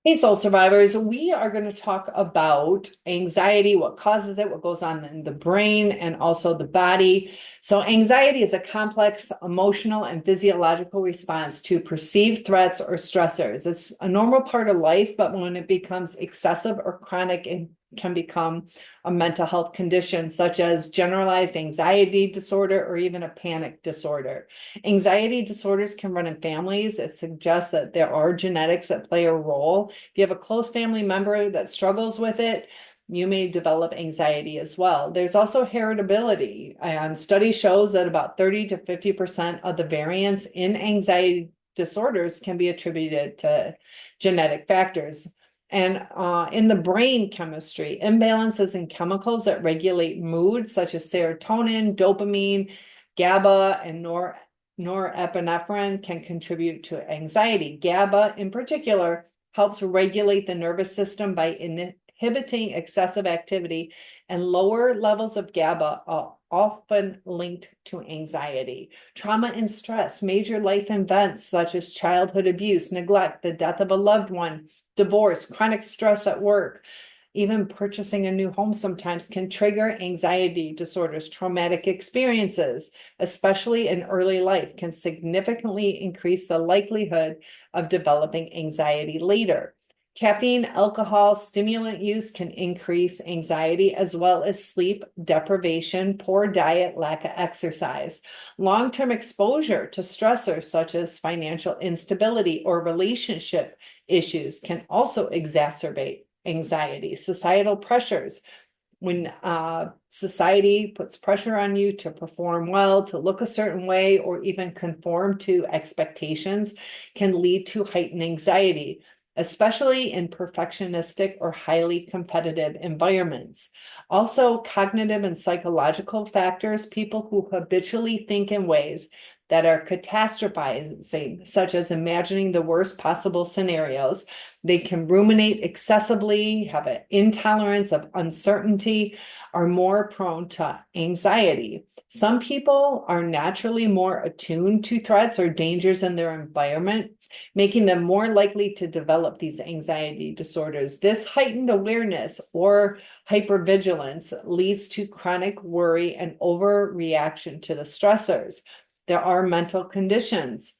Hey, soul survivors, we are going to talk about anxiety, what causes it, what goes on in the brain, and also the body. So, anxiety is a complex emotional and physiological response to perceived threats or stressors. It's a normal part of life, but when it becomes excessive or chronic, it can become a mental health condition, such as generalized anxiety disorder or even a panic disorder. Anxiety disorders can run in families. It suggests that there are genetics that play a role. If you have a close family member that struggles with it, you may develop anxiety as well. There's also heritability, and study shows that about 30 to 50% of the variance in anxiety disorders can be attributed to genetic factors. And in the brain chemistry, imbalances in chemicals that regulate mood, such as serotonin, dopamine, GABA, and norepinephrine, can contribute to anxiety. GABA, in particular, helps regulate the nervous system by inhibiting excessive activity, and lower levels of GABA are often linked to anxiety. Trauma and stress, major life events such as childhood abuse, neglect, the death of a loved one, divorce, chronic stress at work, even purchasing a new home sometimes can trigger anxiety disorders. Traumatic experiences, especially in early life, can significantly increase the likelihood of developing anxiety later. Caffeine, alcohol, stimulant use can increase anxiety, as well as sleep deprivation, poor diet, lack of exercise. Long-term exposure to stressors such as financial instability or relationship issues can also exacerbate anxiety. Societal pressures. When society puts pressure on you to perform well, to look a certain way, or even conform to expectations, can lead to heightened anxiety, especially in perfectionistic or highly competitive environments. Also, cognitive and psychological factors, people who habitually think in ways that are catastrophizing, such as imagining the worst possible scenarios. They can ruminate excessively, have an intolerance of uncertainty, are more prone to anxiety. Some people are naturally more attuned to threats or dangers in their environment, making them more likely to develop these anxiety disorders. This heightened awareness or hypervigilance leads to chronic worry and overreaction to the stressors. There are mental conditions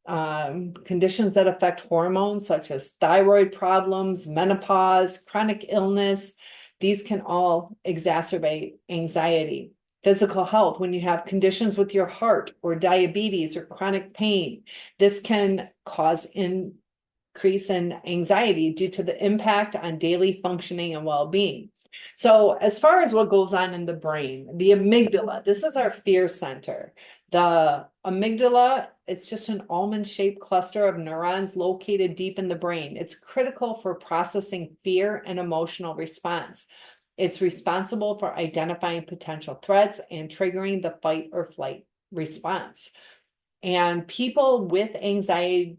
that affect hormones such as thyroid problems, menopause, chronic illness. These can all exacerbate anxiety. Physical health, when you have conditions with your heart or diabetes or chronic pain, this can cause increase in anxiety due to the impact on daily functioning and well-being. So as far as what goes on in the brain, the amygdala, this is our fear center. The amygdala, it's just an almond-shaped cluster of neurons located deep in the brain. It's critical for processing fear and emotional response. It's responsible for identifying potential threats and triggering the fight or flight response. And people with anxiety,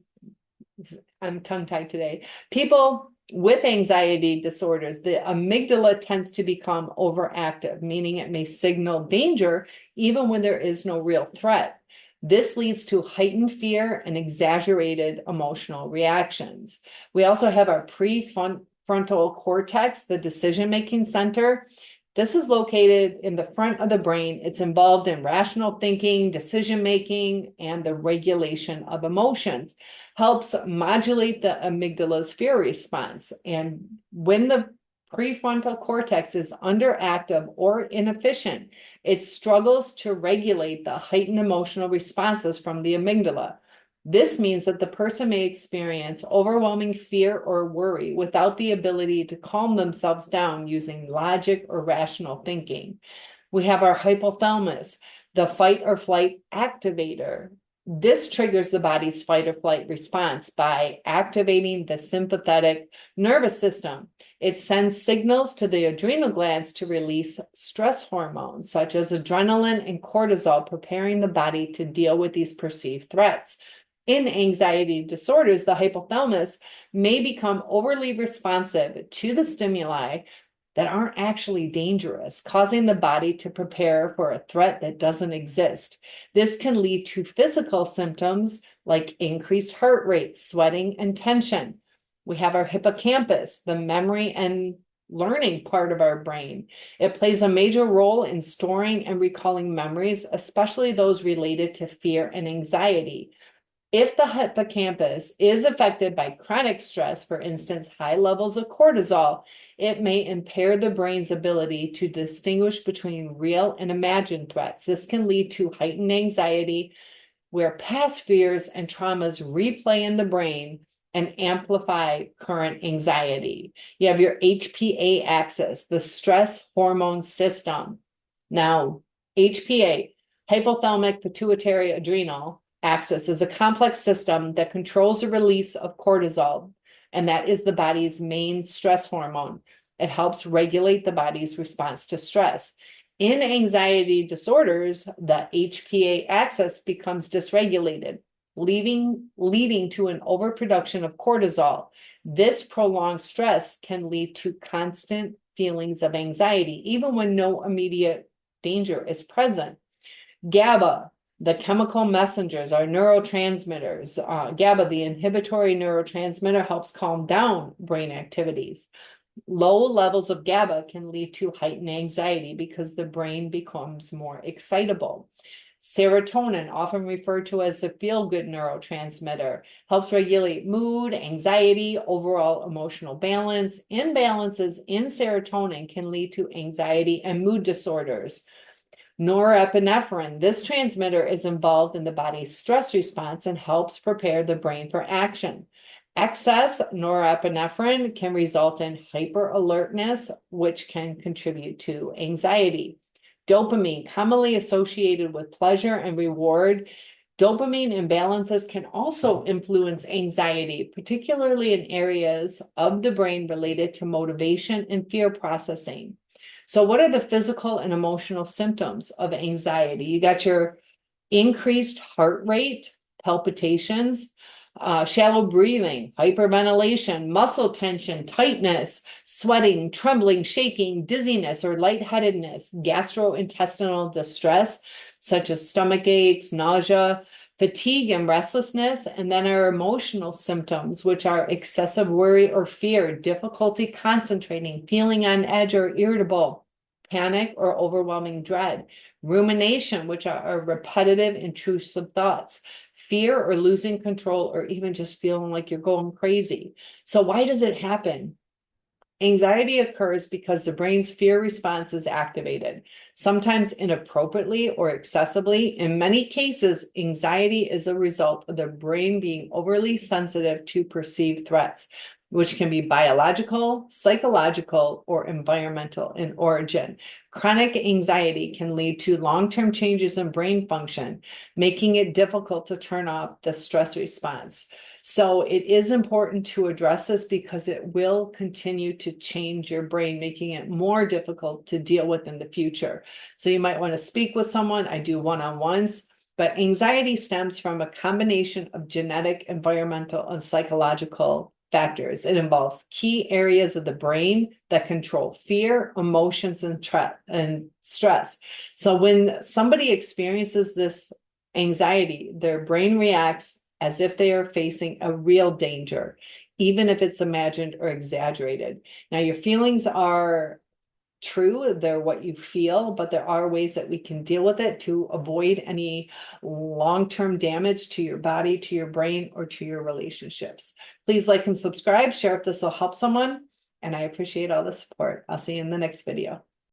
I'm tongue-tied today. People with anxiety disorders, the amygdala tends to become overactive, meaning it may signal danger even when there is no real threat. This leads to heightened fear and exaggerated emotional reactions. We also have our prefrontal cortex, the decision-making center. This is located in the front of the brain. It's involved in rational thinking, decision-making, and the regulation of emotions. Helps modulate the amygdala's fear response. And when the prefrontal cortex is underactive or inefficient, it struggles to regulate the heightened emotional responses from the amygdala. This means that the person may experience overwhelming fear or worry without the ability to calm themselves down using logic or rational thinking. We have our hypothalamus, the fight or flight activator. This triggers the body's fight or flight response by activating the sympathetic nervous system. It sends signals to the adrenal glands to release stress hormones, such as adrenaline and cortisol, preparing the body to deal with these perceived threats. In anxiety disorders, the hypothalamus may become overly responsive to the stimuli that aren't actually dangerous, causing the body to prepare for a threat that doesn't exist. This can lead to physical symptoms like increased heart rate, sweating, and tension. We have our hippocampus, the memory and learning part of our brain. It plays a major role in storing and recalling memories, especially those related to fear and anxiety. If the hippocampus is affected by chronic stress, for instance, high levels of cortisol, it may impair the brain's ability to distinguish between real and imagined threats. This can lead to heightened anxiety, where past fears and traumas replay in the brain and amplify current anxiety. You have your HPA axis, the stress hormone system. Now, HPA, hypothalamic pituitary adrenal axis, is a complex system that controls the release of cortisol, and that is the body's main stress hormone. It helps regulate the body's response to stress. In anxiety disorders, the HPA axis becomes dysregulated, leading to an overproduction of cortisol. This prolonged stress can lead to constant feelings of anxiety, even when no immediate danger is present. GABA, the chemical messengers, are neurotransmitters. GABA, the inhibitory neurotransmitter, helps calm down brain activities. Low levels of GABA can lead to heightened anxiety because the brain becomes more excitable. Serotonin, often referred to as the feel-good neurotransmitter, helps regulate mood, anxiety, overall emotional balance. Imbalances in serotonin can lead to anxiety and mood disorders. Norepinephrine, this transmitter is involved in the body's stress response and helps prepare the brain for action. Excess norepinephrine can result in hyperalertness, which can contribute to anxiety. Dopamine, commonly associated with pleasure and reward. Dopamine imbalances can also influence anxiety, particularly in areas of the brain related to motivation and fear processing. So what are the physical and emotional symptoms of anxiety? You got your increased heart rate, palpitations, shallow breathing, hyperventilation, muscle tension, tightness, sweating, trembling, shaking, dizziness or lightheadedness, gastrointestinal distress, such as stomach aches, nausea, fatigue and restlessness, and then our emotional symptoms, which are excessive worry or fear, difficulty concentrating, feeling on edge or irritable, panic or overwhelming dread, rumination, which are repetitive, intrusive thoughts, fear or losing control, or even just feeling like you're going crazy. So why does it happen? Anxiety occurs because the brain's fear response is activated, sometimes inappropriately or excessively. In many cases, anxiety is a result of the brain being overly sensitive to perceived threats, which can be biological, psychological, or environmental in origin. Chronic anxiety can lead to long-term changes in brain function, making it difficult to turn off the stress response. So it is important to address this because it will continue to change your brain, making it more difficult to deal with in the future. So you might want to speak with someone. I do one-on-ones, but anxiety stems from a combination of genetic, environmental, and psychological factors. It involves key areas of the brain that control fear, emotions, and stress. So when somebody experiences this anxiety, their brain reacts as if they are facing a real danger, even if it's imagined or exaggerated. Now, your feelings are true, they're what you feel, but there are ways that we can deal with it to avoid any long-term damage to your body, to your brain, or to your relationships. Please like and subscribe, share if this will help someone, and I appreciate all the support. I'll see you in the next video.